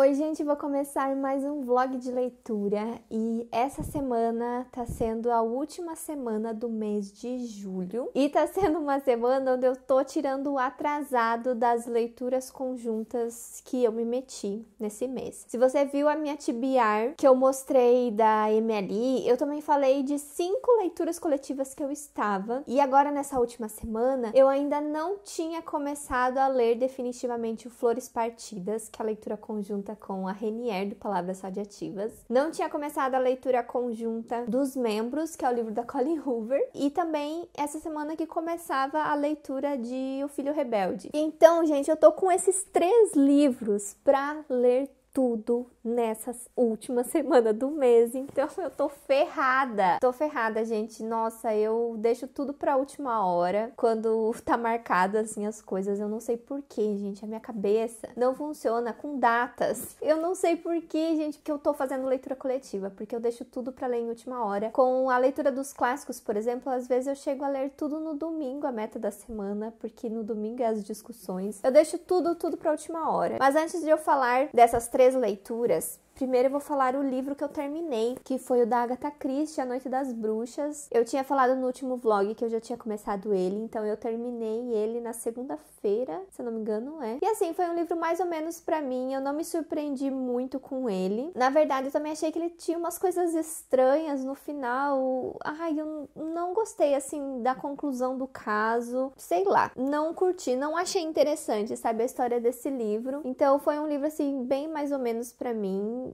Oi, gente, vou começar mais um vlog de leitura e essa semana tá sendo a última semana do mês de julho e tá sendo uma semana onde eu tô tirando o atrasado das leituras conjuntas que eu me meti nesse mês. Se você viu a minha TBR que eu mostrei da MLI, eu também falei de 5 leituras coletivas que eu estava e agora nessa última semana eu ainda não tinha começado a ler definitivamente o Flores Partidas, que é a leitura conjunta com a Renier do Palavras Radioativas. Não tinha começado a leitura conjunta dos Membros, que é o livro da Colleen Hoover, e também essa semana que começava a leitura de O Filho Rebelde. Então, gente, eu tô com esses 3 livros pra ler tudo nessa última semana do mês, então eu tô ferrada. Tô ferrada, gente. Nossa, eu deixo tudo pra última hora, quando tá marcado assim as coisas. Eu não sei porquê, gente. A minha cabeça não funciona com datas. Eu não sei porquê, gente, que eu tô fazendo leitura coletiva, porque eu deixo tudo pra ler em última hora. Com a leitura dos clássicos, por exemplo, às vezes eu chego a ler tudo no domingo, a meta da semana, porque no domingo é as discussões. Eu deixo tudo pra última hora. Mas antes de eu falar dessas 3 leituras, primeiro eu vou falar o livro que eu terminei, que foi o da Agatha Christie, A Noite das Bruxas. Eu tinha falado no último vlog que eu já tinha começado ele, então eu terminei ele na segunda-feira, se eu não me engano, E assim, foi um livro mais ou menos pra mim, eu não me surpreendi muito com ele. Na verdade, eu também achei que ele tinha umas coisas estranhas no final. Ai, eu não gostei, assim, da conclusão do caso. Sei lá, não curti, não achei interessante, sabe, a história desse livro. Então, foi um livro, assim, bem mais ou menos pra mim.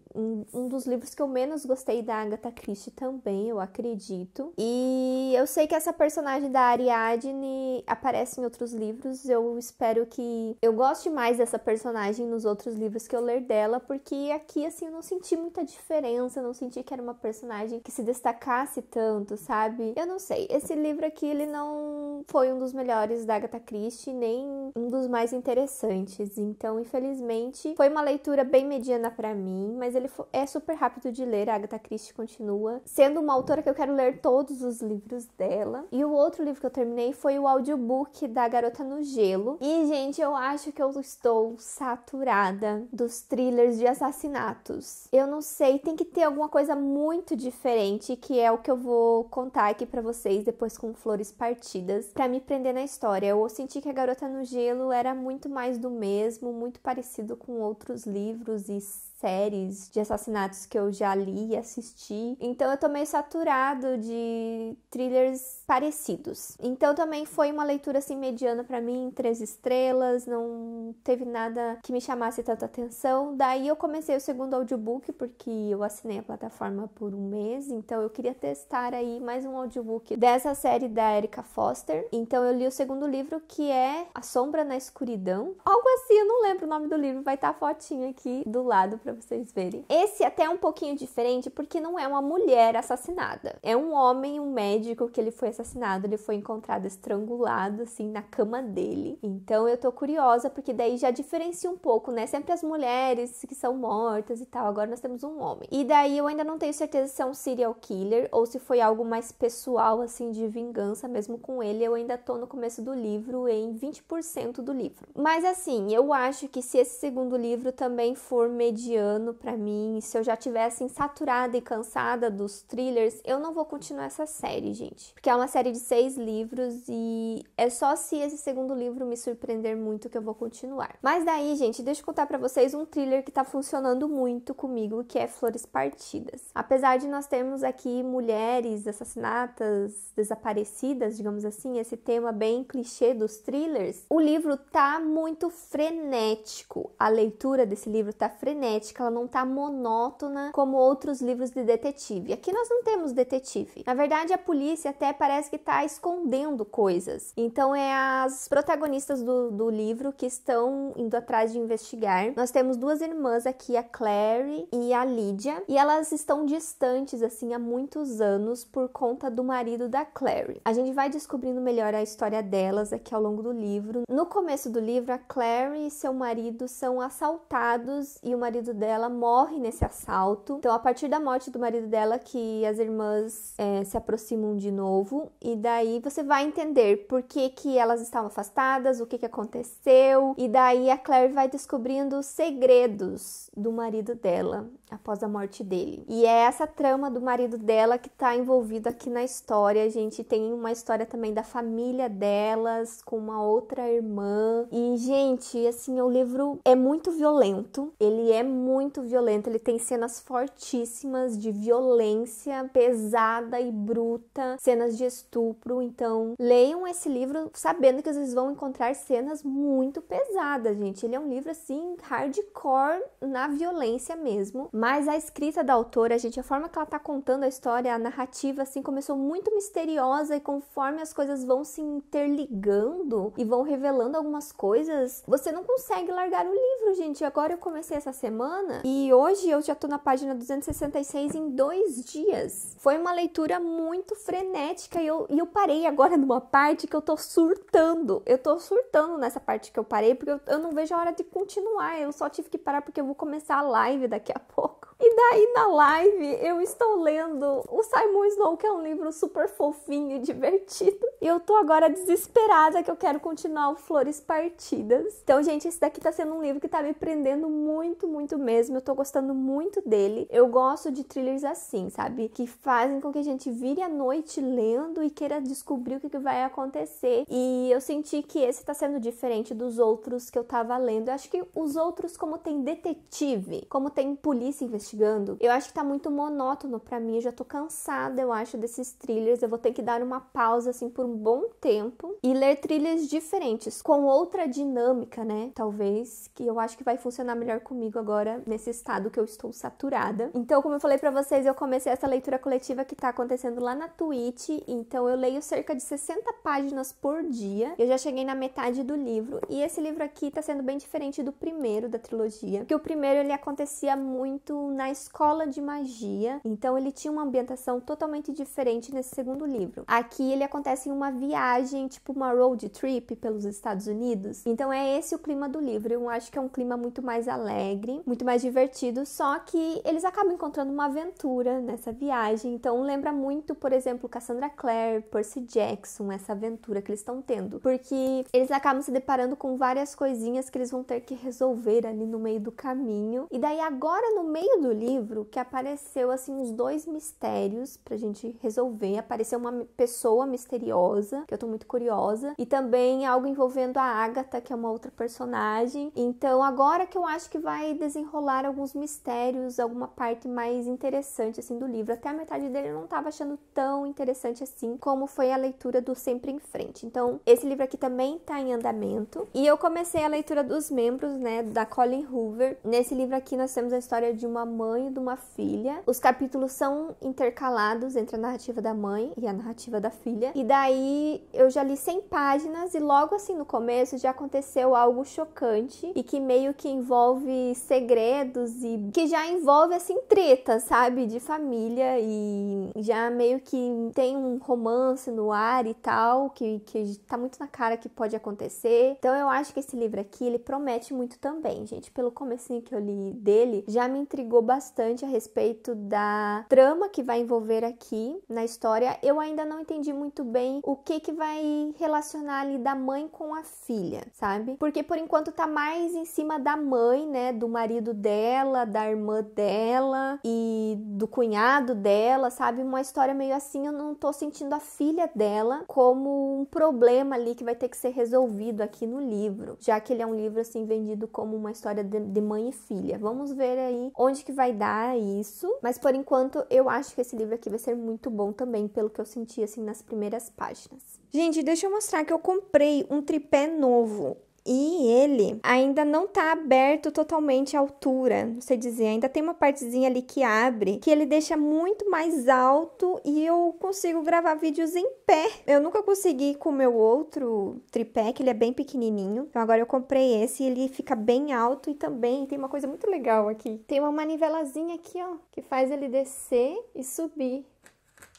Um dos livros que eu menos gostei da Agatha Christie também, eu acredito. E eu sei que essa personagem da Ariadne aparece em outros livros. Eu espero que eu goste mais dessa personagem nos outros livros que eu ler dela, porque aqui, assim, eu não senti muita diferença, eu não senti que era uma personagem que se destacasse tanto, sabe? Eu não sei. Esse livro aqui, ele não foi um dos melhores da Agatha Christie, nem um dos mais interessantes. Então, infelizmente, foi uma leitura bem mediana pra mim, mas ele é super rápido de ler. A Agatha Christie continua sendo uma autora que eu quero ler todos os livros dela. E o outro livro que eu terminei foi o audiobook da Garota no Gelo. E, gente, eu acho que eu estou saturada dos thrillers de assassinatos. Eu não sei, tem que ter alguma coisa muito diferente, que é o que eu vou contar aqui pra vocês depois com Flores Partidas, pra me prender na história. Eu senti que a Garota no Gelo era muito mais do mesmo, muito parecido com outros livros e séries de assassinatos que eu já li e assisti. Então eu tô meio saturado de thrillers parecidos. Então também foi uma leitura assim mediana pra mim, 3 estrelas, não teve nada que me chamasse tanta atenção. Daí eu comecei o segundo audiobook, porque eu assinei a plataforma por um mês, então eu queria testar aí mais um audiobook dessa série da Erica Foster. Então eu li o segundo livro, que é A Sombra na Escuridão. Algo assim, eu não lembro o nome do livro, vai estar a fotinha aqui do lado pra vocês verem. Esse até é um pouquinho diferente, porque não é uma mulher assassinada. É um homem, um médico, que ele foi assassinado, ele foi encontrado estrangulado, assim, na cama dele. Então eu tô curiosa, porque daí já diferencia um pouco, né? Sempre as mulheres que são mortas e tal, agora nós temos um homem. E daí eu ainda não tenho certeza se é um serial killer, ou se foi algo mais pessoal, assim, de vingança mesmo com ele. Eu ainda tô no começo do livro, em 20% do livro. Mas assim, eu acho que se esse segundo livro também for mediano pra mim, se eu já estiver assim saturada e cansada dos thrillers, eu não vou continuar essa série, gente. Porque é uma série de 6 livros e é só se esse segundo livro me surpreender muito que eu vou continuar. Mas daí, gente, deixa eu contar pra vocês um thriller que tá funcionando muito comigo, que é Flores Partidas. Apesar de nós termos aqui mulheres assassinadas, desaparecidas, digamos assim, esse tema bem clichê dos thrillers, o livro tá muito frenético. A leitura desse livro tá frenética, ela não tá monótona como outros livros de detetive. Aqui nós não temos detetive. Na verdade, a polícia até parece que tá escondendo coisas. Então, é as protagonistas do livro que estão indo atrás de investigar. Nós temos 2 irmãs aqui, a Clary e a Lydia, e elas estão distantes, assim, há muitos anos por conta do marido da Clary. A gente vai descobrindo melhor a história delas aqui ao longo do livro. No começo do livro, a Clary e seu marido são assaltados e o marido dela morre nesse assalto. Então, a partir da morte do marido dela, que as irmãs se aproximam de novo. E daí você vai entender por que elas estavam afastadas, o que aconteceu. E daí a Claire vai descobrindo os segredos do marido dela após a morte dele. E é essa trama do marido dela que tá envolvida aqui na história. A gente tem uma história também da família delas, com uma outra irmã. E, gente, assim, o livro é muito violento. Ele é muito violento. Ele tem cenas fortíssimas de violência pesada e bruta, cenas de estupro. Então, leiam esse livro sabendo que vocês vão encontrar cenas muito pesadas, gente. Ele é um livro, assim, hardcore na violência mesmo. Mas a escrita da autora, gente, a forma que ela tá contando a história, a narrativa, assim, começou muito misteriosa, e conforme as coisas vão se interligando e vão revelando algumas coisas, você não consegue largar o livro, gente. Agora eu comecei essa semana e hoje eu já tô na página 266 em 2 dias. Foi uma leitura muito frenética e eu parei agora numa parte que eu tô surtando. Eu tô surtando nessa parte que eu parei, porque eu não vejo a hora de continuar. Eu só tive que parar porque eu vou começar a live daqui a pouco. E daí na live eu estou lendo o Simon Snow, que é um livro super fofinho e divertido. E eu tô agora desesperada que eu quero continuar o Flores Partidas. Então, gente, esse daqui tá sendo um livro que tá me prendendo muito, muito mesmo. Eu tô gostando muito dele. Eu gosto de thrillers assim, sabe? Que fazem com que a gente vire a noite lendo e queira descobrir o que vai acontecer. E eu senti que esse tá sendo diferente dos outros que eu tava lendo. Eu acho que os outros, como tem detetive, como tem polícia investigando, eu acho que tá muito monótono pra mim. Eu já tô cansada, eu acho, desses thrillers. Eu vou ter que dar uma pausa, assim, por um bom tempo e ler thrillers diferentes, com outra dinâmica, né? Talvez, que eu acho que vai funcionar melhor comigo agora, nesse estado que eu estou saturada. Então, como eu falei pra vocês, eu comecei essa leitura coletiva que tá acontecendo lá na Twitch. Então, eu leio cerca de 60 páginas por dia. Eu já cheguei na metade do livro. E esse livro aqui tá sendo bem diferente do primeiro da trilogia. Porque o primeiro, ele acontecia muito na escola de magia. Então, ele tinha uma ambientação totalmente diferente nesse segundo livro. Aqui, ele acontece em uma viagem, tipo uma road trip pelos Estados Unidos. Então, é esse o clima do livro. Eu acho que é um clima muito mais alegre, muito mais divertido. Só que eles acabam encontrando uma aventura nessa viagem. Então, lembra muito, por exemplo, Cassandra Clare, Percy Jackson, essa aventura que eles estão tendo. Porque eles acabam se deparando com várias coisinhas que eles vão ter que resolver ali no meio do caminho. E daí, agora, no meio do livro, que apareceu, assim, uns 2 mistérios pra gente resolver. Apareceu uma pessoa misteriosa, que eu tô muito curiosa. E também algo envolvendo a Agatha, que é uma outra personagem. Então, agora que eu acho que vai desenrolar alguns mistérios, alguma parte mais interessante, assim, do livro. Até a metade dele eu não tava achando tão interessante assim, como foi a leitura do Sempre em Frente. Então, esse livro aqui também tá em andamento. E eu comecei a leitura dos membros, né, da Colleen Hoover. Nesse livro aqui nós temos a história de uma mãe e de uma filha. Os capítulos são intercalados entre a narrativa da mãe e a narrativa da filha. E daí eu já li 100 páginas e logo assim no começo já aconteceu algo chocante e que meio que envolve segredos e que já envolve assim treta, sabe, de família, e já meio que tem um romance no ar e tal, que tá muito na cara que pode acontecer. Então eu acho que esse livro aqui, ele promete muito também, gente. Pelo comecinho que eu li dele, já me intrigou bastante a respeito da trama que vai envolver aqui na história. Eu ainda não entendi muito bem o que vai relacionar ali da mãe com a filha, sabe? Porque por enquanto tá mais em cima da mãe, né, do marido dela, da irmã dela e do cunhado dela, sabe? Uma história meio assim. Eu não tô sentindo a filha dela como um problema ali que vai ter que ser resolvido aqui no livro, já que ele é um livro assim vendido como uma história de mãe e filha. Vamos ver aí onde que vai dar isso, mas por enquanto eu acho que esse livro aqui vai ser muito bom também, pelo que eu senti assim nas primeiras páginas. Gente, deixa eu mostrar que eu comprei um tripé novo. E ele ainda não tá aberto totalmente à altura, não sei dizer, ainda tem uma partezinha ali que abre, que ele deixa muito mais alto e eu consigo gravar vídeos em pé. Eu nunca consegui com o meu outro tripé, que ele é bem pequenininho, então agora eu comprei esse e ele fica bem alto. E também tem uma coisa muito legal aqui, tem uma manivelazinha aqui, ó, que faz ele descer e subir.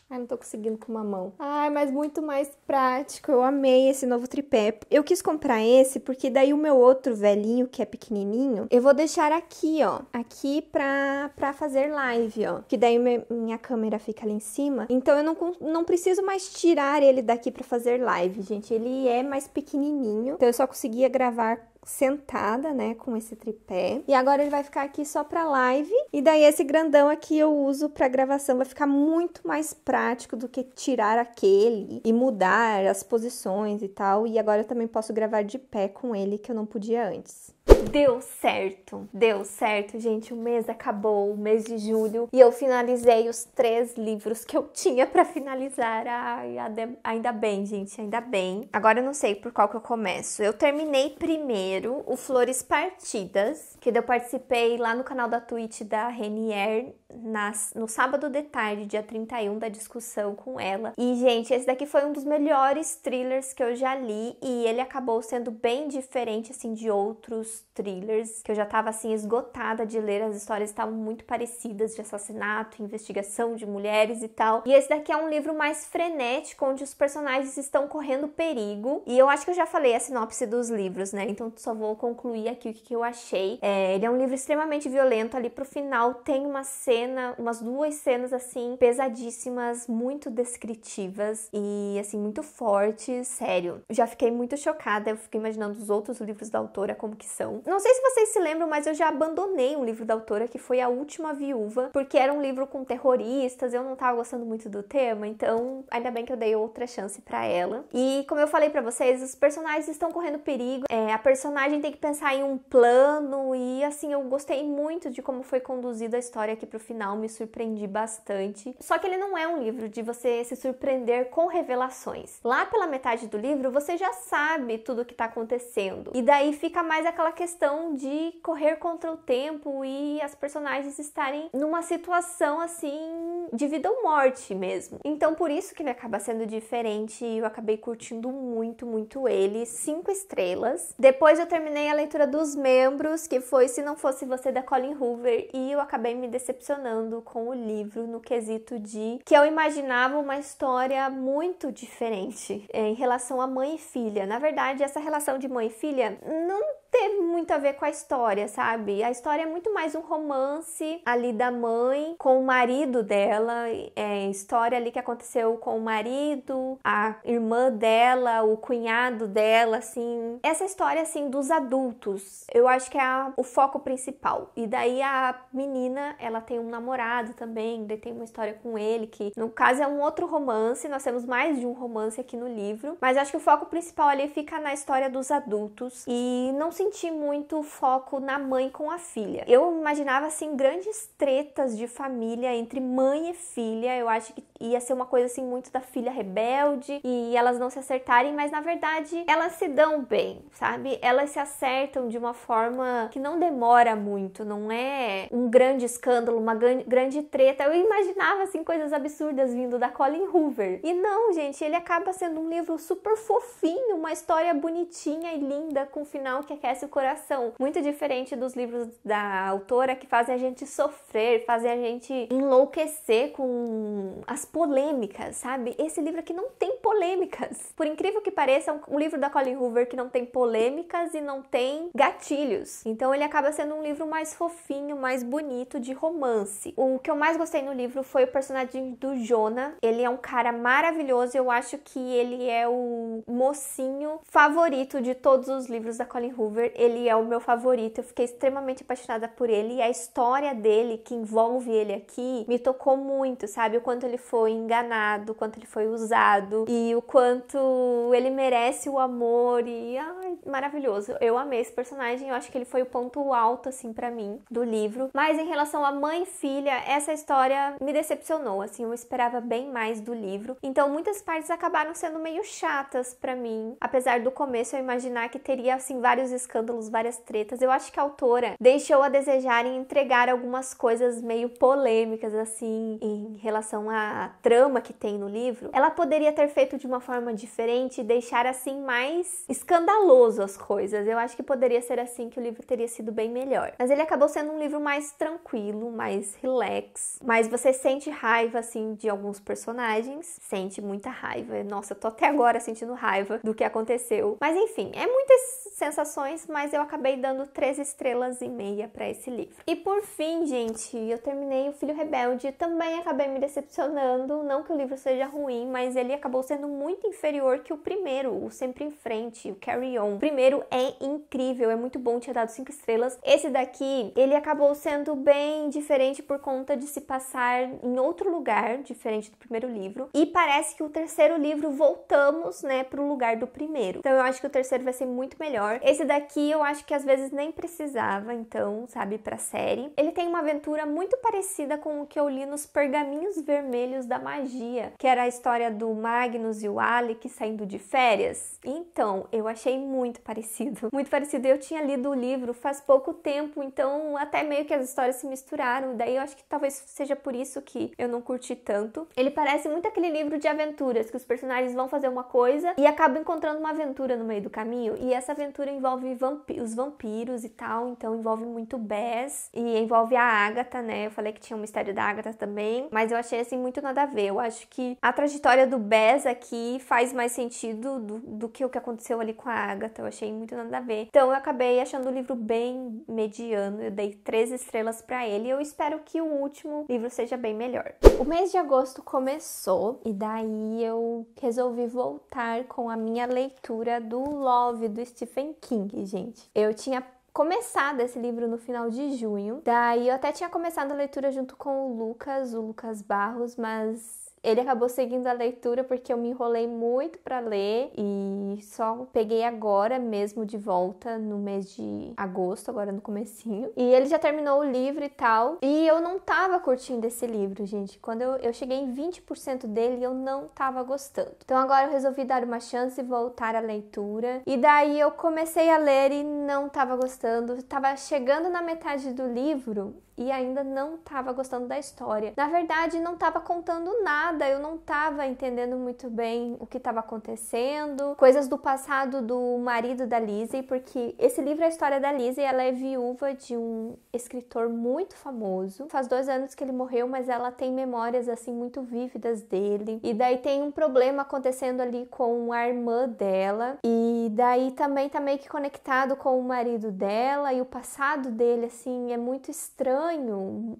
Ai, não tô conseguindo com uma mão. Ai, mas muito mais prático. Eu amei esse novo tripé. Eu quis comprar esse porque daí o meu outro velhinho, que é pequenininho, eu vou deixar aqui, ó. Aqui pra fazer live, ó. Que daí minha câmera fica ali em cima. Então eu não preciso mais tirar ele daqui pra fazer live, gente. Ele é mais pequenininho. Então eu só conseguia gravar sentada, né, com esse tripé. E agora ele vai ficar aqui só pra live. E daí esse grandão aqui eu uso pra gravação. Vai ficar muito mais prático do que tirar aquele e mudar as posições e tal. E agora eu também posso gravar de pé com ele, que eu não podia antes. Deu certo, gente. O mês acabou, o mês de julho, e eu finalizei os 3 livros que eu tinha pra finalizar. Ai, ainda bem, gente, ainda bem. Agora eu não sei por qual que eu começo. Eu terminei primeiro o Flores Partidas, que eu participei lá no canal da Twitch da Renier no sábado de tarde, dia 31, da discussão com ela. E, gente, esse daqui foi um dos melhores thrillers que eu já li, e ele acabou sendo bem diferente, assim, de outros thrillers, que eu já tava, assim, esgotada de ler. As histórias estavam muito parecidas, de assassinato, investigação de mulheres e tal. E esse daqui é um livro mais frenético, onde os personagens estão correndo perigo. E eu acho que eu já falei a sinopse dos livros, né? Então só vou concluir aqui o que eu achei. Ele é um livro extremamente violento. Ali pro final tem umas 2 cenas, assim, pesadíssimas, muito descritivas e, assim, muito fortes. Sério, já fiquei muito chocada. Eu fiquei imaginando os outros livros da autora, como que são. Não sei se vocês se lembram, mas eu já abandonei um livro da autora, que foi A Última Viúva, porque era um livro com terroristas, eu não tava gostando muito do tema, então ainda bem que eu dei outra chance pra ela. E como eu falei pra vocês, os personagens estão correndo perigo, a personagem tem que pensar em um plano, e assim, eu gostei muito de como foi conduzida a história aqui pro final, me surpreendi bastante. Só que ele não é um livro de você se surpreender com revelações. Lá pela metade do livro, você já sabe tudo o que tá acontecendo, e daí fica mais aquela questão de correr contra o tempo e as personagens estarem numa situação, assim, de vida ou morte mesmo. Então, por isso que ele acaba sendo diferente, e eu acabei curtindo muito, muito ele. 5 estrelas. Depois eu terminei a leitura dos Membros, que foi Se Não Fosse Você, da Colleen Hoover, e eu acabei me decepcionando com o livro no quesito de que eu imaginava uma história muito diferente em relação a mãe e filha. Na verdade, essa relação de mãe e filha não teve muito a ver com a história, sabe? A história é muito mais um romance ali da mãe com o marido dela, história ali que aconteceu com o marido, a irmã dela, o cunhado dela, assim. Essa história, assim, dos adultos, eu acho que é o foco principal. E daí a menina, ela tem um namorado também, daí tem uma história com ele, que no caso é um outro romance, nós temos mais de um romance aqui no livro, mas acho que o foco principal ali fica na história dos adultos, e não senti muito foco na mãe com a filha. Eu imaginava, assim, grandes tretas de família entre mãe e filha. Eu acho que ia ser uma coisa, assim, muito da filha rebelde e elas não se acertarem, mas na verdade elas se dão bem, sabe? Elas se acertam de uma forma que não demora muito, não é um grande escândalo, uma grande treta. Eu imaginava, assim, coisas absurdas vindo da Colleen Hoover. E não, gente, ele acaba sendo um livro super fofinho, uma história bonitinha e linda, com um final que aquece o coração. Muito diferente dos livros da autora, que fazem a gente sofrer, fazem a gente enlouquecer com as polêmicas, sabe? Esse livro aqui não tem polêmicas. Por incrível que pareça, é um livro da Colleen Hoover que não tem polêmicas e não tem gatilhos. Então ele acaba sendo um livro mais fofinho, mais bonito, de romance. O que eu mais gostei no livro foi o personagem do Jonah. Ele é um cara maravilhoso. Eu acho que ele é o mocinho favorito de todos os livros da Colleen Hoover. Ele é o meu favorito. Eu fiquei extremamente apaixonada por ele, e a história dele, que envolve ele aqui, me tocou muito, sabe? O quanto ele foi enganado, o quanto ele foi usado e o quanto ele merece o amor, e ai, maravilhoso. Eu amei esse personagem, eu acho que ele foi o ponto alto, assim, pra mim, do livro. Mas em relação a mãe e filha, essa história me decepcionou, assim, eu esperava bem mais do livro. Então muitas partes acabaram sendo meio chatas pra mim, apesar do começo eu imaginar que teria, assim, vários escândalos escândalos, várias tretas. Eu acho que a autora deixou a desejar em entregar algumas coisas meio polêmicas, assim, em relação à trama que tem no livro. Ela poderia ter feito de uma forma diferente e deixar, assim, mais escandaloso as coisas. Eu acho que poderia ser assim que o livro teria sido bem melhor. Mas ele acabou sendo um livro mais tranquilo, mais relax. Mas você sente raiva, assim, de alguns personagens. Sente muita raiva. Nossa, eu tô até agora sentindo raiva do que aconteceu. Mas enfim, é muitas sensações, mas eu acabei dando 3,5 estrelas pra esse livro. E por fim, gente, eu terminei O Filho Rebelde. Também acabei me decepcionando. Não que o livro seja ruim, mas ele acabou sendo muito inferior que o primeiro, o Sempre em Frente, o Carry On. O primeiro é incrível, é muito bom, tinha dado 5 estrelas. Esse daqui, ele acabou sendo bem diferente por conta de se passar em outro lugar, diferente do primeiro livro. E parece que o terceiro livro voltamos, né, pro lugar do primeiro. Então eu acho que o terceiro vai ser muito melhor. Esse daqui eu acho que às vezes nem precisava, então, sabe, pra série. Ele tem uma aventura muito parecida com o que eu li nos Pergaminhos Vermelhos da Magia, que era a história do Magnus e o Alec saindo de férias. Então, eu achei muito parecido. Muito parecido. Eu tinha lido o livro faz pouco tempo, então até meio que as histórias se misturaram. Daí eu acho que talvez seja por isso que eu não curti tanto. Ele parece muito aquele livro de aventuras, que os personagens vão fazer uma coisa e acabam encontrando uma aventura no meio do caminho. E essa aventura envolve os vampiros e tal, então envolve muito Bess e envolve a Agatha, né? Eu falei que tinha o mistério da Agatha também, mas eu achei assim muito nada a ver. Eu acho que a trajetória do Bess aqui faz mais sentido do que o que aconteceu ali com a Agatha. Eu achei muito nada a ver. Então eu acabei achando o livro bem mediano. Eu dei 3 estrelas pra ele e eu espero que o último livro seja bem melhor. O mês de agosto começou e daí eu resolvi voltar com a minha leitura do Love, do Stephen King, gente. Eu tinha começado esse livro no final de junho, daí eu até tinha começado a leitura junto com o Lucas Barros, mas ele acabou seguindo a leitura porque eu me enrolei muito pra ler e só peguei agora mesmo de volta no mês de agosto, agora no comecinho. E ele já terminou o livro e tal. E eu não tava curtindo esse livro, gente. Quando eu cheguei em 20% dele, eu não tava gostando. Então agora eu resolvi dar uma chance e voltar à leitura. E daí eu comecei a ler e não tava gostando. Tava chegando na metade do livro e ainda não tava gostando da história. Na verdade, não tava contando nada, eu não tava entendendo muito bem o que tava acontecendo, coisas do passado do marido da Lizzie, porque esse livro é a história da Lizzie, ela é viúva de um escritor muito famoso. Faz 2 anos que ele morreu, mas ela tem memórias, assim, muito vívidas dele. E daí tem um problema acontecendo ali com a irmã dela, e daí também tá meio que conectado com o marido dela, e o passado dele, assim, é muito estranho,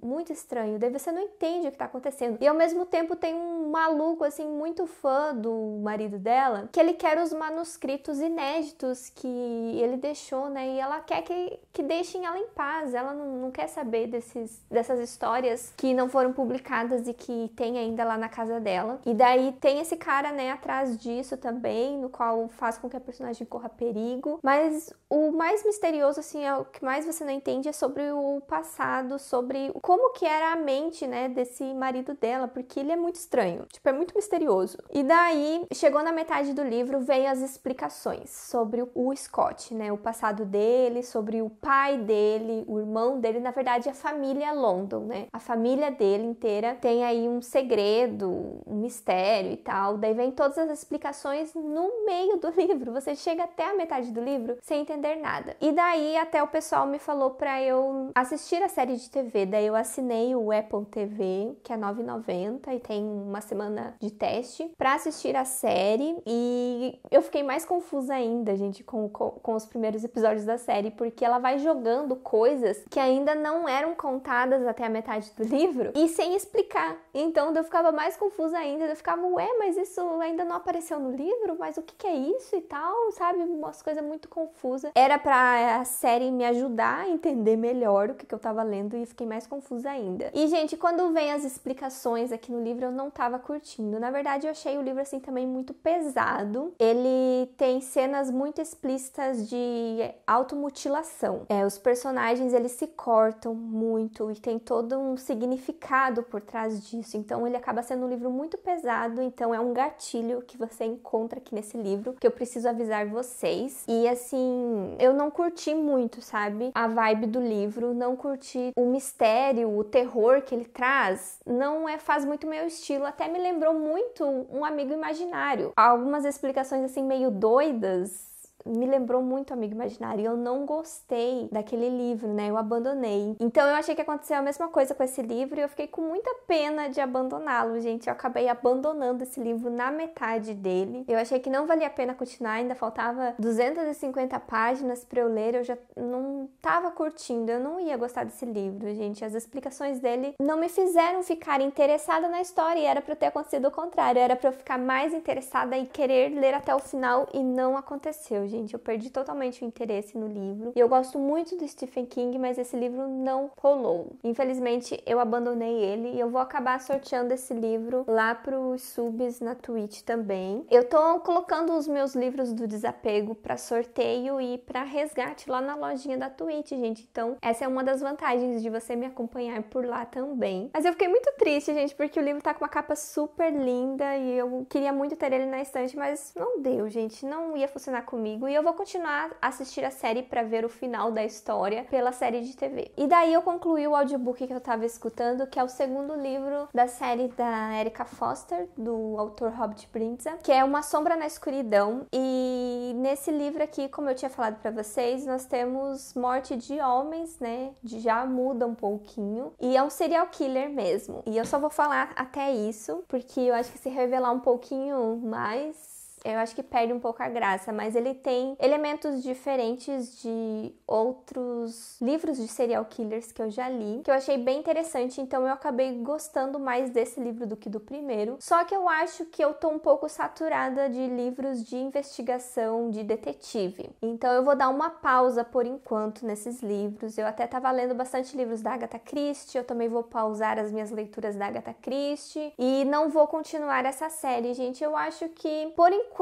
muito estranho. Daí você não entende o que tá acontecendo. E ao mesmo tempo tem um maluco, assim, muito fã do marido dela, que ele quer os manuscritos inéditos que ele deixou, né? E ela quer que deixem ela em paz. Ela não quer saber dessas histórias que não foram publicadas e que tem ainda lá na casa dela. E daí tem esse cara, né, atrás disso também, no qual faz com que a personagem corra perigo. Mas o mais misterioso, assim, é o que mais você não entende, é sobre o passado, sobre como que era a mente, né, desse marido dela, porque ele é muito estranho, tipo, é muito misterioso. E daí, chegou na metade do livro, veio as explicações sobre o Scott, né, o passado dele, sobre o pai dele, o irmão dele, na verdade, a família London, né, a família dele inteira tem aí um segredo, um mistério e tal. Daí vem todas as explicações no meio do livro, você chega até a metade do livro sem entender nada. E daí, até o pessoal me falou pra eu assistir a série de TV, daí eu assinei o Apple TV, que é R$ 9,90 e tem uma semana de teste pra assistir a série, e eu fiquei mais confusa ainda, gente, com os primeiros episódios da série, porque ela vai jogando coisas que ainda não eram contadas até a metade do livro e sem explicar. Então eu ficava mais confusa ainda, eu ficava, ué, mas isso ainda não apareceu no livro? Mas o que é isso e tal, sabe? Umas coisas muito confusas. Era pra a série me ajudar a entender melhor o que eu tava lendo sentido e fiquei mais confusa ainda. E, gente, quando vem as explicações aqui no livro, eu não tava curtindo. Na verdade, eu achei o livro, assim, também muito pesado. Ele tem cenas muito explícitas de automutilação. Os personagens, eles se cortam muito e tem todo um significado por trás disso. Então, ele acaba sendo um livro muito pesado. Então, é um gatilho que você encontra aqui nesse livro, que eu preciso avisar vocês. E, assim, eu não curti muito, sabe? A vibe do livro, não curti o mistério, o terror que ele traz, não faz muito meu estilo, até me lembrou muito Um Amigo Imaginário. Algumas explicações assim meio doidas me lembrou muito Amigo Imaginário e eu não gostei daquele livro, né? Eu abandonei. Então eu achei que aconteceu a mesma coisa com esse livro e eu fiquei com muita pena de abandoná-lo, gente. Eu acabei abandonando esse livro na metade dele. Eu achei que não valia a pena continuar, ainda faltava 250 páginas pra eu ler, eu já não tava curtindo, eu não ia gostar desse livro, gente. As explicações dele não me fizeram ficar interessada na história e era pra ter acontecido o contrário, era pra eu ficar mais interessada e querer ler até o final e não aconteceu, gente. Eu perdi totalmente o interesse no livro. E eu gosto muito do Stephen King, mas esse livro não rolou. Infelizmente, eu abandonei ele e eu vou acabar sorteando esse livro lá pros subs na Twitch também. Eu tô colocando os meus livros do desapego pra sorteio e pra resgate lá na lojinha da Twitch, gente. Então, essa é uma das vantagens de você me acompanhar por lá também. Mas eu fiquei muito triste, gente, porque o livro tá com uma capa super linda e eu queria muito ter ele na estante, mas não deu, gente. Não ia funcionar comigo. E eu vou continuar a assistir a série pra ver o final da história pela série de TV. E daí eu concluí o audiobook que eu tava escutando, que é o segundo livro da série da Erica Foster, do autor Robert Brindza, que é Uma Sombra na Escuridão. E nesse livro aqui, como eu tinha falado pra vocês, nós temos morte de homens, né? Já muda um pouquinho. E é um serial killer mesmo. E eu só vou falar até isso, porque eu acho que se revelar um pouquinho mais, eu acho que perde um pouco a graça, mas ele tem elementos diferentes de outros livros de serial killers que eu já li, que eu achei bem interessante, então eu acabei gostando mais desse livro do que do primeiro. Só que eu acho que eu tô um pouco saturada de livros de investigação, de detetive. Então eu vou dar uma pausa por enquanto nesses livros. Eu até tava lendo bastante livros da Agatha Christie, eu também vou pausar as minhas leituras da Agatha Christie e não vou continuar essa série, gente. Eu acho que, por enquanto,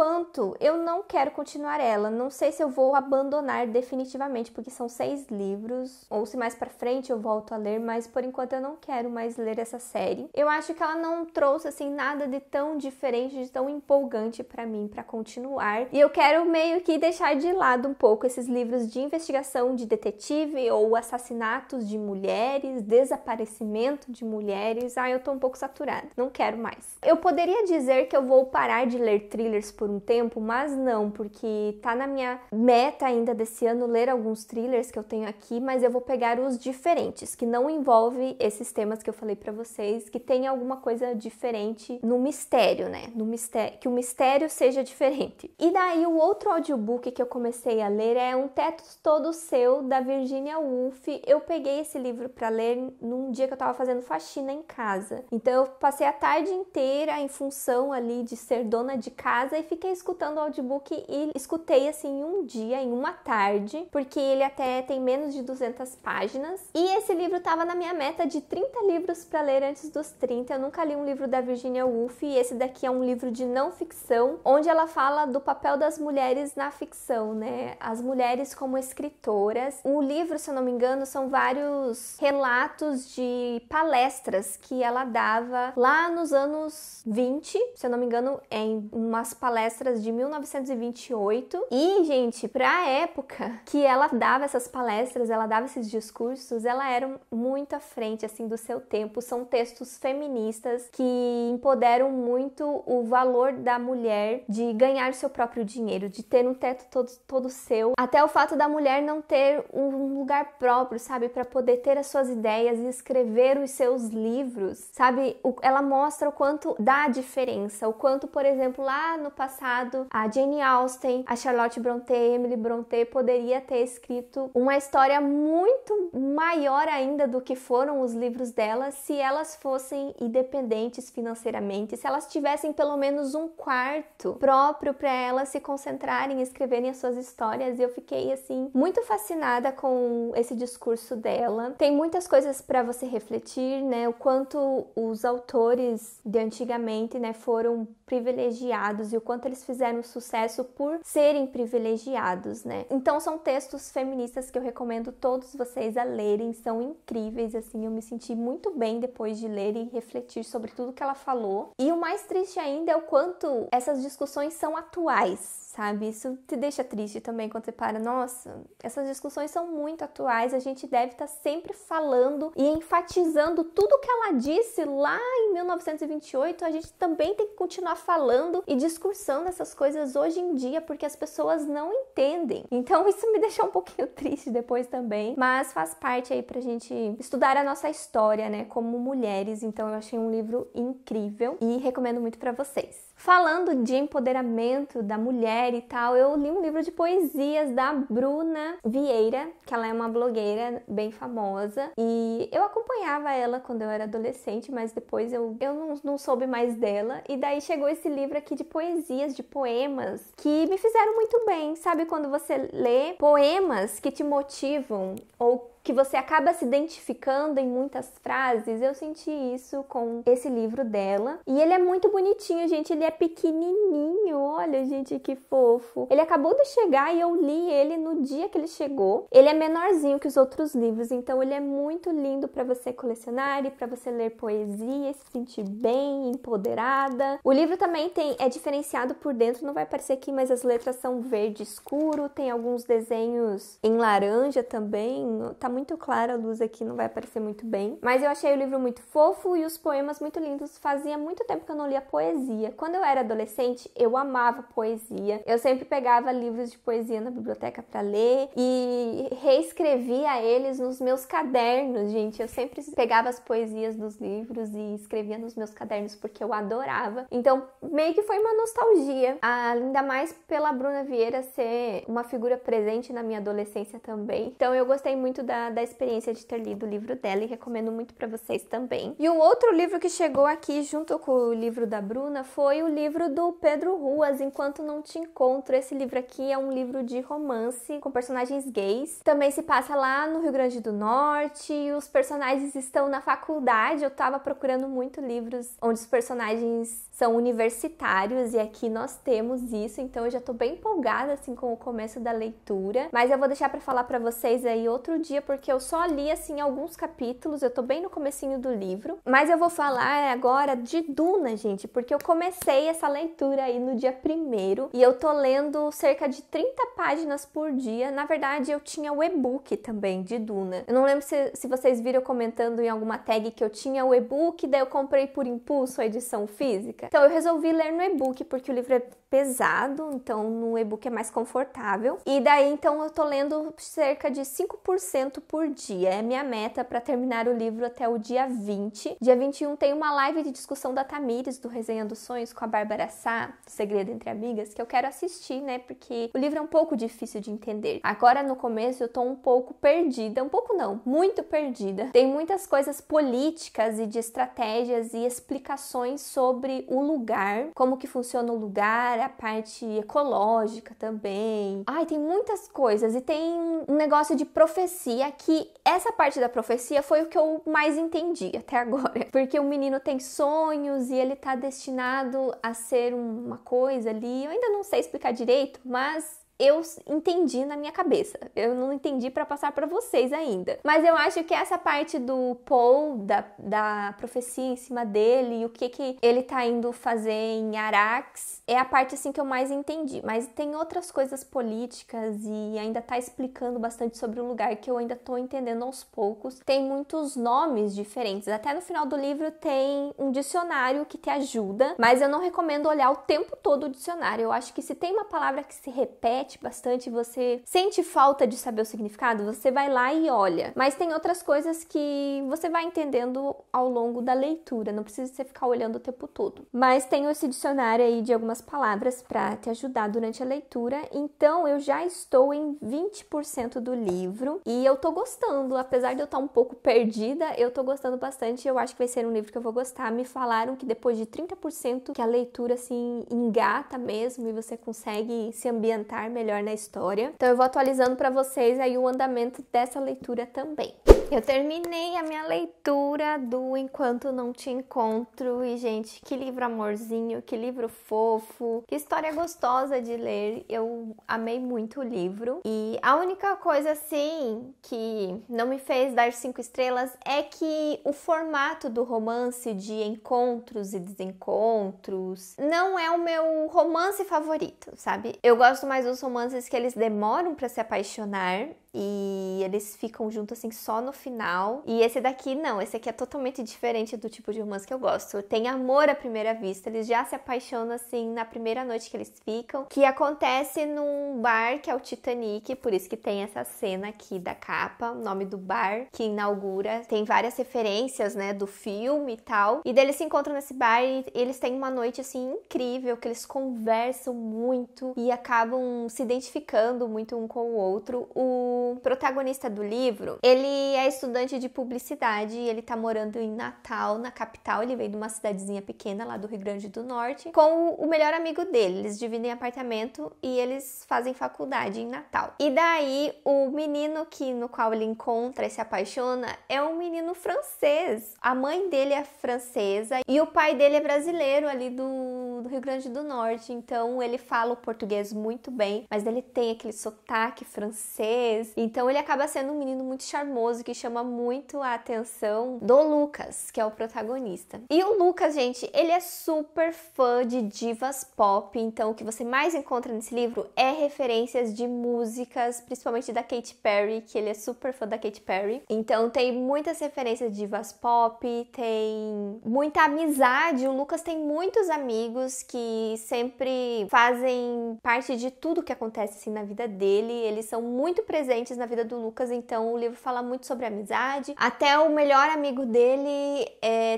eu não quero continuar ela. Não sei se eu vou abandonar definitivamente, porque são 6 livros, ou se mais pra frente eu volto a ler, mas por enquanto eu não quero mais ler essa série. Eu acho que ela não trouxe, assim, nada de tão diferente, de tão empolgante pra mim, pra continuar. E eu quero meio que deixar de lado um pouco esses livros de investigação de detetive, ou assassinatos de mulheres, desaparecimento de mulheres. Eu tô um pouco saturada. Não quero mais. Eu poderia dizer que eu vou parar de ler thrillers por um tempo, mas não, porque tá na minha meta ainda desse ano ler alguns thrillers que eu tenho aqui, mas eu vou pegar os diferentes, que não envolve esses temas que eu falei pra vocês, que tem alguma coisa diferente no mistério, né? No mistério, que o mistério seja diferente. E daí o outro audiobook que eu comecei a ler é Um Teto Todo Seu, da Virginia Woolf. Eu peguei esse livro pra ler num dia que eu tava fazendo faxina em casa. Então eu passei a tarde inteira em função ali de ser dona de casa e fiquei escutando o audiobook e escutei assim em um dia, em uma tarde, porque ele até tem menos de 200 páginas. E esse livro tava na minha meta de 30 livros para ler antes dos 30. Eu nunca li um livro da Virginia Woolf e esse daqui é um livro de não ficção, onde ela fala do papel das mulheres na ficção, né? As mulheres como escritoras. O livro, se eu não me engano, são vários relatos de palestras que ela dava lá nos anos 20, se eu não me engano, em umas palestras de 1928. E, gente, pra época que ela dava essas palestras, ela dava esses discursos, ela era muito à frente, assim, do seu tempo. São textos feministas que empoderam muito o valor da mulher de ganhar seu próprio dinheiro, de ter um teto todo seu. Até o fato da mulher não ter um lugar próprio, sabe? Pra poder ter as suas ideias e escrever os seus livros, sabe? Ela mostra o quanto dá a diferença, o quanto, por exemplo, lá no passado, a Jane Austen, a Charlotte Brontë, Emily Brontë poderia ter escrito uma história muito maior ainda do que foram os livros delas se elas fossem independentes financeiramente, se elas tivessem pelo menos um quarto próprio para elas se concentrarem e escreverem as suas histórias. E eu fiquei assim muito fascinada com esse discurso dela. Tem muitas coisas para você refletir, né? O quanto os autores de antigamente, né, foram privilegiados e o quanto eles fizeram sucesso por serem privilegiados, né? Então são textos feministas que eu recomendo todos vocês a lerem, são incríveis, assim, eu me senti muito bem depois de ler e refletir sobre tudo que ela falou. E o mais triste ainda é o quanto essas discussões são atuais, sabe? Isso te deixa triste também quando você para, nossa, essas discussões são muito atuais, a gente deve estar sempre falando e enfatizando tudo que ela disse lá em 1928, a gente também tem que continuar falando e discursando essas coisas hoje em dia, porque as pessoas não entendem. Então isso me deixou um pouquinho triste depois também, mas faz parte aí pra gente estudar a nossa história, né, como mulheres. Então eu achei um livro incrível e recomendo muito pra vocês. Falando de empoderamento da mulher e tal, eu li um livro de poesias da Bruna Vieira, que ela é uma blogueira bem famosa, e eu acompanhava ela quando eu era adolescente, mas depois eu não soube mais dela, e daí chegou esse livro aqui de poesias, de poemas, que me fizeram muito bem, sabe quando você lê poemas que te motivam, ou que você acaba se identificando em muitas frases? Eu senti isso com esse livro dela. E ele é muito bonitinho, gente. Ele é pequenininho. Olha, gente, que fofo. Ele acabou de chegar e eu li ele no dia que ele chegou. Ele é menorzinho que os outros livros, então ele é muito lindo para você colecionar e para você ler poesia e se sentir bem, empoderada. O livro também é diferenciado por dentro, não vai aparecer aqui, mas as letras são verde escuro. Tem alguns desenhos em laranja também. Tá muito clara a luz aqui, não vai aparecer muito bem. Mas eu achei o livro muito fofo e os poemas muito lindos. Fazia muito tempo que eu não lia poesia. Quando eu era adolescente, eu amava poesia. Eu sempre pegava livros de poesia na biblioteca para ler e reescrevia eles nos meus cadernos, gente. Eu sempre pegava as poesias dos livros e escrevia nos meus cadernos porque eu adorava. Então, meio que foi uma nostalgia. Ainda mais pela Bruna Vieira ser uma figura presente na minha adolescência também. Então, eu gostei muito da experiência de ter lido o livro dela e recomendo muito para vocês também. E o outro livro que chegou aqui junto com o livro da Bruna foi o livro do Pedro Ruas, Enquanto Não Te Encontro. Esse livro aqui é um livro de romance com personagens gays. Também se passa lá no Rio Grande do Norte e os personagens estão na faculdade. Eu tava procurando muito livros onde os personagens são universitários e aqui nós temos isso, então eu já tô bem empolgada assim com o começo da leitura, mas eu vou deixar para falar para vocês aí outro dia, porque eu só li assim alguns capítulos, eu tô bem no comecinho do livro, mas eu vou falar agora de Duna, gente, porque eu comecei essa leitura aí no dia 1º e eu tô lendo cerca de 30 páginas por dia. Na verdade, eu tinha o e-book também de Duna. Eu não lembro se vocês viram comentando em alguma tag que eu tinha o e-book, daí eu comprei por impulso a edição física. Então eu resolvi ler no e-book porque o livro é pesado, então no e-book é mais confortável. E daí então eu tô lendo cerca de 5% por dia. É minha meta para terminar o livro até o dia 20. Dia 21 tem uma live de discussão da Tamires, do Resenha dos Sonhos, com a Bárbara Sá, Segredo Entre Amigas, que eu quero assistir, né? Porque o livro é um pouco difícil de entender. Agora no começo eu tô um pouco perdida, um pouco não, muito perdida. Tem muitas coisas políticas e de estratégias e explicações sobre o lugar, como que funciona o lugar, a parte ecológica também. Ai, tem muitas coisas e tem um negócio de profecia que essa parte da profecia foi o que eu mais entendi até agora. Porque o menino tem sonhos e ele tá destinado a ser uma coisa ali. Eu ainda não sei explicar direito, mas eu entendi na minha cabeça. Eu não entendi para passar para vocês ainda. Mas eu acho que essa parte do Paul, da profecia em cima dele e o que ele tá indo fazer em Arax, é a parte assim que eu mais entendi. Mas tem outras coisas políticas e ainda tá explicando bastante sobre o lugar que eu ainda tô entendendo aos poucos. Tem muitos nomes diferentes. Até no final do livro tem um dicionário que te ajuda, mas eu não recomendo olhar o tempo todo o dicionário. Eu acho que se tem uma palavra que se repete repete bastante, você sente falta de saber o significado, você vai lá e olha. Mas tem outras coisas que você vai entendendo ao longo da leitura, não precisa você ficar olhando o tempo todo. Mas tem esse dicionário aí de algumas palavras para te ajudar durante a leitura, então eu já estou em 20% do livro e eu tô gostando, apesar de eu estar um pouco perdida, eu tô gostando bastante, eu acho que vai ser um livro que eu vou gostar. Me falaram que depois de 30% que a leitura assim engata mesmo e você consegue se ambientar melhor na história. Então eu vou atualizando para vocês aí o andamento dessa leitura também. Eu terminei a minha leitura do Enquanto Não Te Encontro e, gente, que livro amorzinho, que livro fofo, que história gostosa de ler. Eu amei muito o livro e a única coisa, assim, que não me fez dar 5 estrelas é que o formato do romance de encontros e desencontros não é o meu romance favorito, sabe? Eu gosto mais dos romances que eles demoram pra se apaixonar e eles ficam juntos assim só no final. E esse daqui não, esse aqui é totalmente diferente do tipo de romance que eu gosto. Tem amor à primeira vista, eles já se apaixonam assim na primeira noite que eles ficam, que acontece num bar que é o Titanic, por isso que tem essa cena aqui da capa, o nome do bar que inaugura, tem várias referências, né, do filme e tal. E daí eles se encontram nesse bar e eles têm uma noite assim incrível, que eles conversam muito e acabam se identificando muito um com o outro. O protagonista do livro, ele é estudante de publicidade e ele tá morando em Natal, na capital. Ele veio de uma cidadezinha pequena lá do Rio Grande do Norte com o melhor amigo dele. Eles dividem apartamento e eles fazem faculdade em Natal. E daí o menino no qual ele encontra e se apaixona é um menino francês. A mãe dele é francesa e o pai dele é brasileiro ali do Rio Grande do Norte. Então ele fala o português muito bem, mas ele tem aquele sotaque francês. Então ele acaba sendo um menino muito charmoso que chama muito a atenção do Lucas, que é o protagonista. E o Lucas, gente, ele é super fã de divas pop, então o que você mais encontra nesse livro é referências de músicas, principalmente da Katy Perry, que ele é super fã da Katy Perry. Então tem muitas referências de divas pop, tem muita amizade. O Lucas tem muitos amigos que sempre fazem parte de tudo que acontece assim na vida dele. Eles são muito presentes na vida do Lucas, então o livro fala muito sobre amizade. Até o melhor amigo dele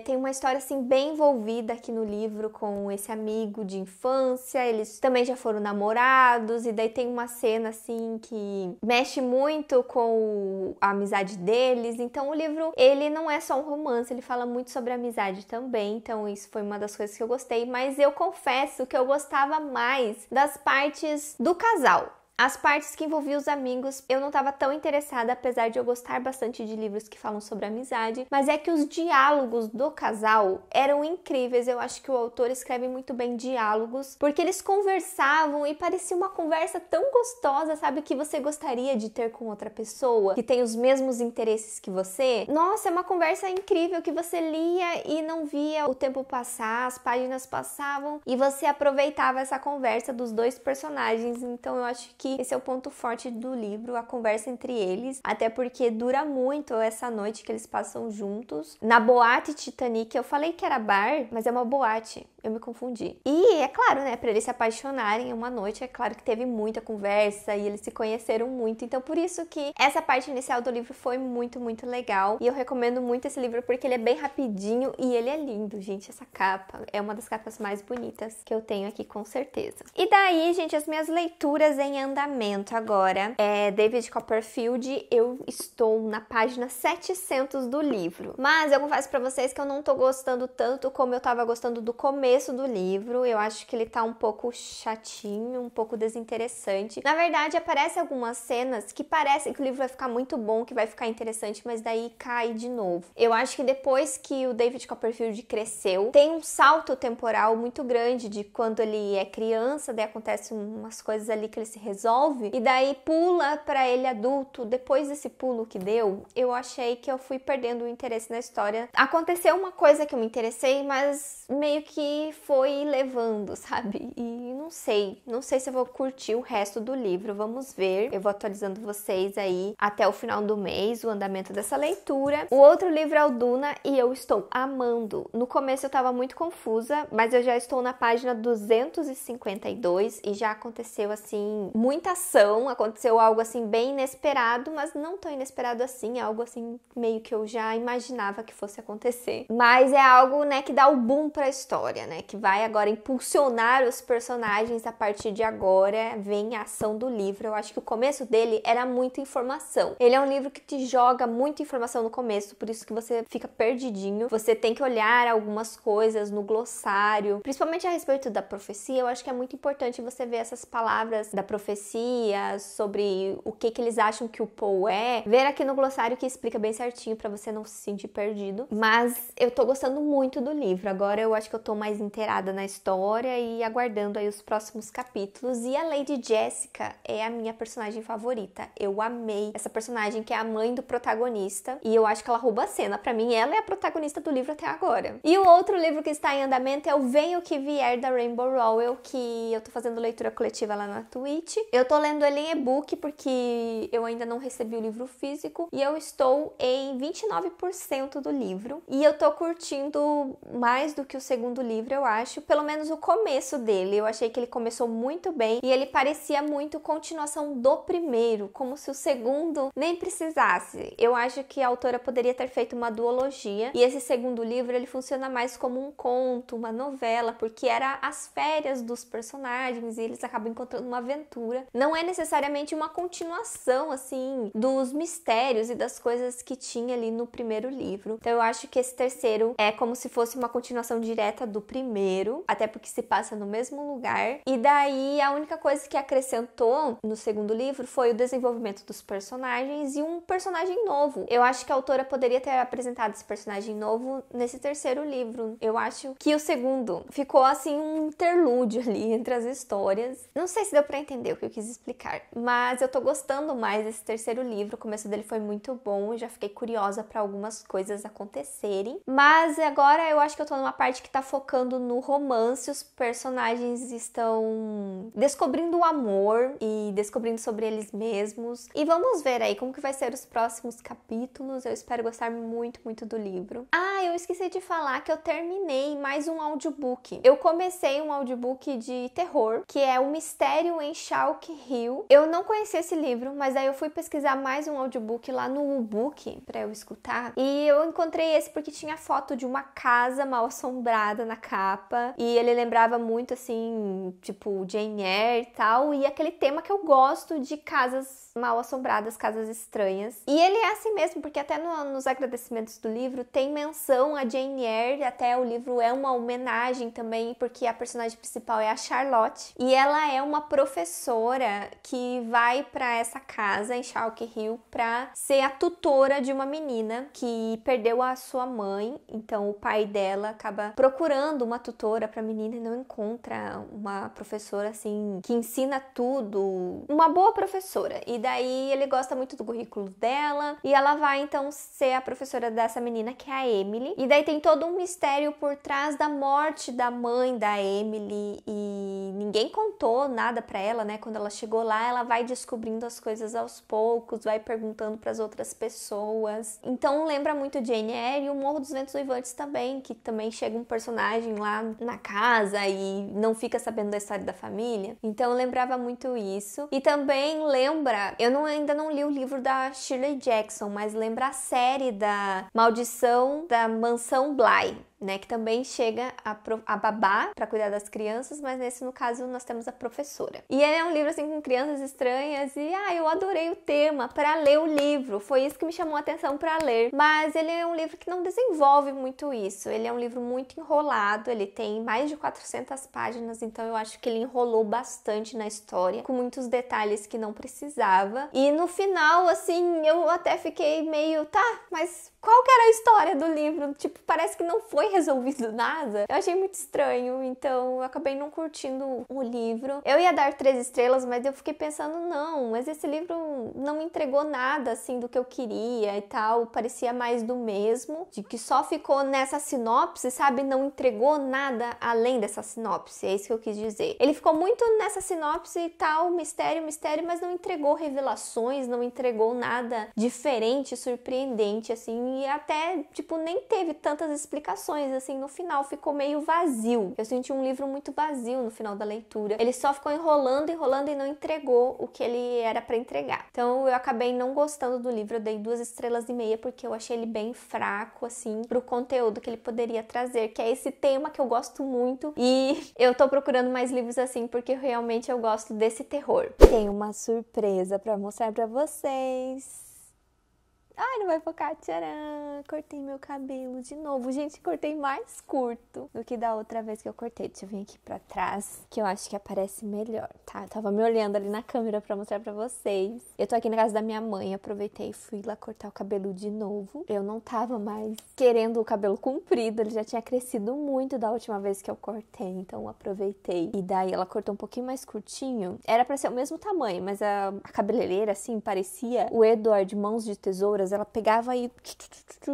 tem uma história assim bem envolvida aqui no livro com esse amigo de infância. Eles também já foram namorados e daí tem uma cena assim que mexe muito com a amizade deles. Então o livro, ele não é só um romance, ele fala muito sobre amizade também. Então isso foi uma das coisas que eu gostei, mas eu confesso que eu gostava mais das partes do casal. As partes que envolviam os amigos, eu não estava tão interessada, apesar de eu gostar bastante de livros que falam sobre amizade, mas é que os diálogos do casal eram incríveis. Eu acho que o autor escreve muito bem diálogos, porque eles conversavam e parecia uma conversa tão gostosa, sabe, que você gostaria de ter com outra pessoa, que tem os mesmos interesses que você. Nossa, é uma conversa incrível que você lia e não via o tempo passar, as páginas passavam e você aproveitava essa conversa dos dois personagens. Então eu acho que esse é o ponto forte do livro, a conversa entre eles, até porque dura muito essa noite que eles passam juntos. Na boate Titanic, eu falei que era bar, mas é uma boate, eu me confundi. E é claro, né, pra eles se apaixonarem em uma noite, é claro que teve muita conversa e eles se conheceram muito, então por isso que essa parte inicial do livro foi muito, muito legal. E eu recomendo muito esse livro porque ele é bem rapidinho e ele é lindo, gente. Essa capa é uma das capas mais bonitas que eu tenho aqui, com certeza. E daí, gente, as minhas leituras em andamento agora é David Copperfield. Eu estou na página 700 do livro, mas eu confesso pra vocês que eu não tô gostando tanto como eu tava gostando do começo do livro. Eu acho que ele tá um pouco chatinho, um pouco desinteressante. Na verdade, aparecem algumas cenas que parecem que o livro vai ficar muito bom, que vai ficar interessante, mas daí cai de novo. Eu acho que depois que o David Copperfield cresceu, tem um salto temporal muito grande de quando ele é criança, daí acontecem umas coisas ali que ele se resolve, e daí pula pra ele adulto. Depois desse pulo que deu, eu achei que eu fui perdendo o interesse na história. Aconteceu uma coisa que eu me interessei, mas meio que foi levando, sabe? E não sei se eu vou curtir o resto do livro, vamos ver. Eu vou atualizando vocês aí até o final do mês, o andamento dessa leitura. O outro livro é o Duna e eu estou amando. No começo eu tava muito confusa, mas eu já estou na página 252 e já aconteceu assim muita ação, aconteceu algo assim bem inesperado, mas não tão inesperado assim, é algo assim meio que eu já imaginava que fosse acontecer. Mas é algo, né, que dá o boom pra história, né, que vai agora impulsionar os personagens a partir de agora, vem a ação do livro. Eu acho que o começo dele era muita informação. Ele é um livro que te joga muita informação no começo, por isso que você fica perdidinho. Você tem que olhar algumas coisas no glossário, principalmente a respeito da profecia. Eu acho que é muito importante você ver essas palavras da profecia, sobre o que eles acham que o Paul é, ver aqui no glossário que explica bem certinho pra você não se sentir perdido. Mas eu tô gostando muito do livro. Agora eu acho que eu tô mais inteirada na história e aguardando aí os próximos capítulos. E a Lady Jessica é a minha personagem favorita. Eu amei essa personagem, que é a mãe do protagonista, e eu acho que ela rouba a cena. Pra mim, ela é a protagonista do livro até agora. E o outro livro que está em andamento é o Venha o que Vier, da Rainbow Rowell, que eu tô fazendo leitura coletiva lá na Twitch. Eu tô lendo ele em e-book porque eu ainda não recebi o livro físico, e eu estou em 29% do livro. E eu tô curtindo mais do que o segundo livro, eu acho. Pelo menos o começo dele. Eu achei que ele começou muito bem e ele parecia muito continuação do primeiro, como se o segundo nem precisasse. Eu acho que a autora poderia ter feito uma duologia, e esse segundo livro ele funciona mais como um conto, uma novela, porque era as férias dos personagens e eles acabam encontrando uma aventura. Não é necessariamente uma continuação, assim, dos mistérios e das coisas que tinha ali no primeiro livro. Então eu acho que esse terceiro é como se fosse uma continuação direta do primeiro, até porque se passa no mesmo lugar. E daí a única coisa que acrescentou no segundo livro foi o desenvolvimento dos personagens e um personagem novo. Eu acho que a autora poderia ter apresentado esse personagem novo nesse terceiro livro. Eu acho que o segundo ficou assim um interlúdio ali entre as histórias. Não sei se deu pra entender o que eu quis explicar, mas eu tô gostando mais desse terceiro livro. O começo dele foi muito bom, já fiquei curiosa pra algumas coisas acontecerem. Mas agora eu acho que eu tô numa parte que tá focando no romance. Os personagens estão descobrindo o amor e descobrindo sobre eles mesmos. E vamos ver aí como que vai ser os próximos capítulos. Eu espero gostar muito, muito do livro. Ah, eu esqueci de falar que eu terminei mais um audiobook. Eu comecei um audiobook de terror, que é O Mistério em Chalk Hill. Eu não conhecia esse livro, mas aí eu fui pesquisar mais um audiobook lá no Book pra eu escutar. E eu encontrei esse porque tinha foto de uma casa mal assombrada na capa. E ele lembrava muito, assim, tipo Jane Eyre e tal. E aquele tema que eu gosto de casas mal assombradas, casas estranhas. E ele é assim mesmo, porque até nos agradecimentos do livro tem menção a Jane Eyre. Até o livro é uma homenagem também, porque a personagem principal é a Charlotte. E ela é uma professora que vai pra essa casa em Chalk Hill pra ser a tutora de uma menina que perdeu a sua mãe. Então o pai dela acaba procurando uma tutora pra menina e não encontra uma professora assim que ensina tudo, uma boa professora. E daí ele gosta muito do currículo dela e ela vai então ser a professora dessa menina, que é a Emily. E daí tem todo um mistério por trás da morte da mãe da Emily e ninguém contou nada pra ela, né? Quando ela chegou lá, ela vai descobrindo as coisas aos poucos, vai perguntando pras outras pessoas. Então lembra muito Jane Eyre e o Morro dos Ventos Uivantes também, que também chega um personagem lá na casa e não fica sabendo da história da família. Então lembrava muito isso. E também lembra, ainda não li o livro da Shirley Jackson, mas lembra a série da Maldição da Mansão Bly, né, que também chega a babá para cuidar das crianças, mas nesse, no caso, nós temos a professora. E ele é um livro, assim, com crianças estranhas e, eu adorei o tema para ler o livro. Foi isso que me chamou a atenção para ler. Mas ele é um livro que não desenvolve muito isso. Ele é um livro muito enrolado, ele tem mais de 400 páginas, então eu acho que ele enrolou bastante na história, com muitos detalhes que não precisava. E no final, assim, eu até fiquei meio, mas qual que era a história do livro? Tipo, parece que não foi resolvido nada. Eu achei muito estranho, então eu acabei não curtindo o livro. Eu ia dar 3 estrelas, mas eu fiquei pensando, não, mas esse livro não me entregou nada, assim, do que eu queria e tal. Parecia mais do mesmo, de que só ficou nessa sinopse, sabe? Não entregou nada além dessa sinopse, é isso que eu quis dizer. Ele ficou muito nessa sinopse e tal, mistério, mas não entregou revelações, não entregou nada diferente, surpreendente, assim, e até, tipo, nem teve tantas explicações, assim, no final ficou meio vazio. Eu senti um livro muito vazio no final da leitura. Ele só ficou enrolando e não entregou o que ele era pra entregar. Então eu acabei não gostando do livro, eu dei 2,5 estrelas porque eu achei ele bem fraco, assim, pro conteúdo que ele poderia trazer, que é esse tema que eu gosto muito, e eu tô procurando mais livros assim, porque realmente eu gosto desse terror. Tem uma surpresa pra mostrar pra vocês. Ai, não vai focar, tcharam! Cortei meu cabelo de novo. Gente, cortei mais curto do que da outra vez que eu cortei. Deixa eu vir aqui pra trás, que eu acho que aparece melhor, tá? Eu tava me olhando ali na câmera pra mostrar pra vocês. Eu tô aqui na casa da minha mãe, aproveitei e fui lá cortar o cabelo de novo. Eu não tava mais querendo o cabelo comprido, ele já tinha crescido muito da última vez que eu cortei, então eu aproveitei. E daí ela cortou um pouquinho mais curtinho. Era pra ser o mesmo tamanho, mas a cabeleireira, assim, parecia o Edward Mãos de Tesouras. Ela pegava e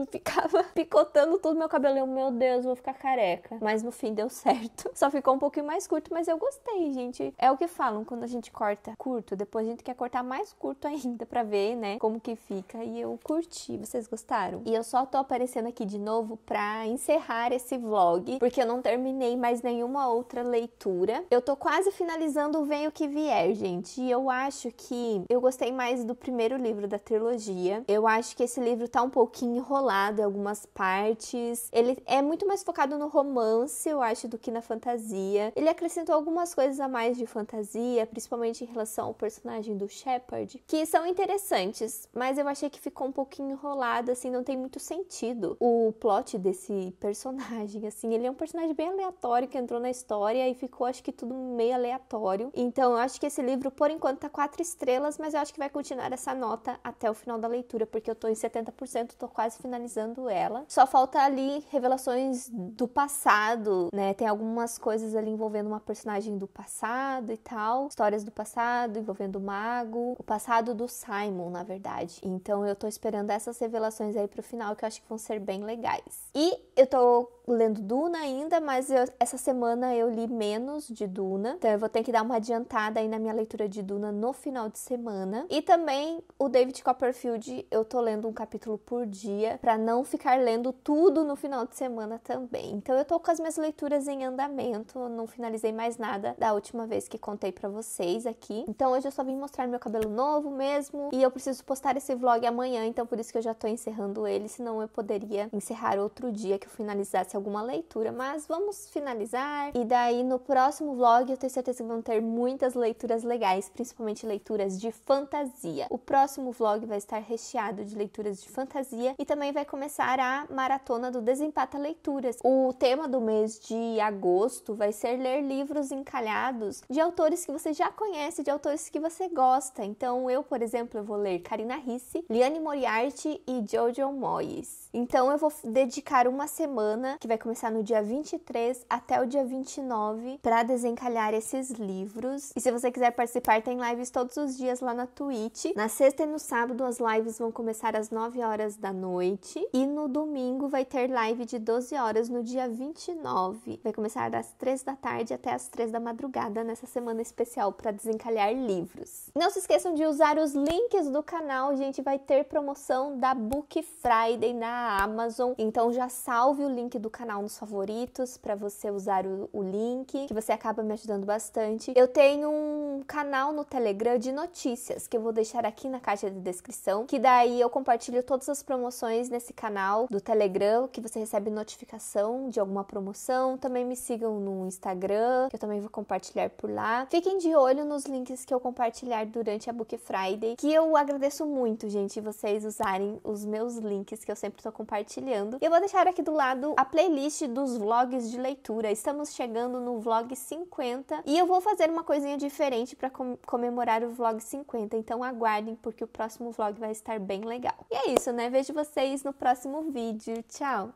ficava picotando todo meu cabelo. Eu, meu Deus, vou ficar careca. Mas no fim deu certo. Só ficou um pouquinho mais curto, mas eu gostei, gente. É o que falam quando a gente corta curto. Depois a gente quer cortar mais curto ainda pra ver, né, como que fica. E eu curti. Vocês gostaram? E eu só tô aparecendo aqui de novo pra encerrar esse vlog, porque eu não terminei mais nenhuma outra leitura. Eu tô quase finalizando o Venha o Que Vier, gente. E eu acho que eu gostei mais do primeiro livro da trilogia. Eu acho que esse livro tá um pouquinho enrolado em algumas partes. Ele é muito mais focado no romance, eu acho, do que na fantasia. Ele acrescentou algumas coisas a mais de fantasia, principalmente em relação ao personagem do Shepard, que são interessantes, mas eu achei que ficou um pouquinho enrolado, assim, não tem muito sentido o plot desse personagem, assim. Ele é um personagem bem aleatório que entrou na história e ficou, acho que tudo meio aleatório. Então, eu acho que esse livro, por enquanto, tá 4 estrelas, mas eu acho que vai continuar essa nota até o final da leitura, porque eu tô em 70%, tô quase finalizando ela. Só falta ali revelações do passado, né? Tem algumas coisas ali envolvendo uma personagem do passado e tal. Histórias do passado envolvendo o mago. O passado do Simon, na verdade. Então eu tô esperando essas revelações aí pro final, que eu acho que vão ser bem legais. E eu tô lendo Duna ainda, mas essa semana eu li menos de Duna. Então eu vou ter que dar uma adiantada aí na minha leitura de Duna no final de semana. E também o David Copperfield, eu tô lendo um capítulo por dia pra não ficar lendo tudo no final de semana também. Então eu tô com as minhas leituras em andamento, eu não finalizei mais nada da última vez que contei pra vocês aqui. Então hoje eu só vim mostrar meu cabelo novo mesmo, e eu preciso postar esse vlog amanhã, então por isso que eu já tô encerrando ele, senão eu poderia encerrar outro dia que eu finalizasse alguma leitura, mas vamos finalizar. E daí no próximo vlog eu tenho certeza que vão ter muitas leituras legais, principalmente leituras de fantasia. O próximo vlog vai estar recheado de leituras de fantasia e também vai começar a maratona do Desempata Leituras. O tema do mês de agosto vai ser ler livros encalhados de autores que você já conhece, de autores que você gosta. Então eu, por exemplo, eu vou ler Karina Ricci, Liane Moriarty e Jojo Moyes. Então eu vou dedicar uma semana, que vai começar no dia 23 até o dia 29, para desencalhar esses livros. E se você quiser participar, tem lives todos os dias lá na Twitch. Na sexta e no sábado as lives vão começar às 9 horas da noite. E no domingo vai ter live de 12 horas no dia 29. Vai começar das 3 da tarde até as 3 da madrugada nessa semana especial para desencalhar livros. Não se esqueçam de usar os links do canal, gente, vai ter promoção da Book Friday na Amazon. Então já salve o link do canal nos favoritos para você usar o link, que você acaba me ajudando bastante. Eu tenho um canal no Telegram de notícias, que eu vou deixar aqui na caixa de descrição, que daí eu compartilho todas as promoções nesse canal do Telegram, que você recebe notificação de alguma promoção. Também me sigam no Instagram, que eu também vou compartilhar por lá. Fiquem de olho nos links que eu compartilhar durante a Book Friday, que eu agradeço muito, gente, vocês usarem os meus links que eu sempre tô compartilhando. E eu vou deixar aqui do lado a playlist playlist dos vlogs de leitura. Estamos chegando no vlog 50 e eu vou fazer uma coisinha diferente para comemorar o vlog 50, então aguardem porque o próximo vlog vai estar bem legal. E é isso, né? Vejo vocês no próximo vídeo. Tchau!